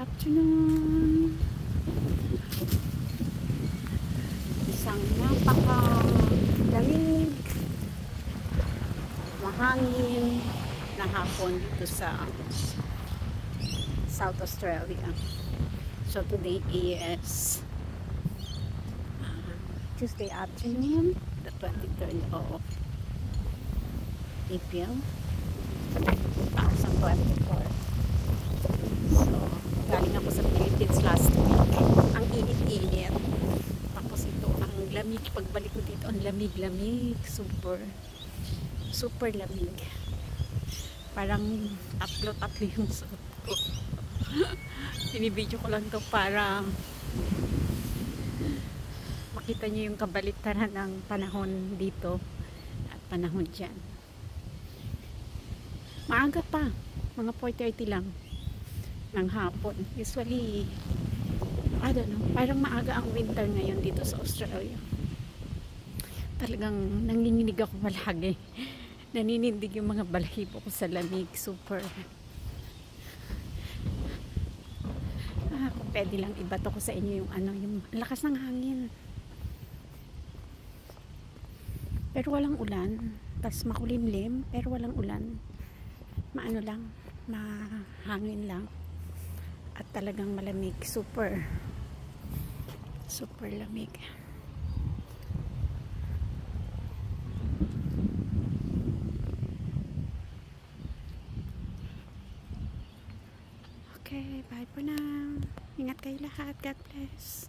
afternoon. Isang napaka-lamig, mahangin na hapon dito sa South Australia. So today is Tuesday afternoon, the 23rd of April 2024. So, galing ako sa Philippines last week. Ang init-init. Tapos ito, ang lamig. Pagbalik ko dito, ang lamig-lamig. Super lamig. Parang tatlo yung suot ko. Binibidyo ko lang to para makita niyo yung kabaliktaran ng panahon dito at panahon dyan. Maaga pa. Mga 4:30 lang ng hapon. Usually, I don't know, parang maaga ang winter ngayon dito sa Australia. Talagang nanginginig ako palagi. Naninindig yung mga balahibo ko sa lamig. Super. Kung pwede lang ibato ko sa inyo yung yung lakas ng hangin. Pero walang ulan. Tapos makulimlim, pero walang ulan. Maano lang, mahangin lang. At talagang malamig. Super lamig. Okay, bye for now. Ingat kayo lahat. God bless.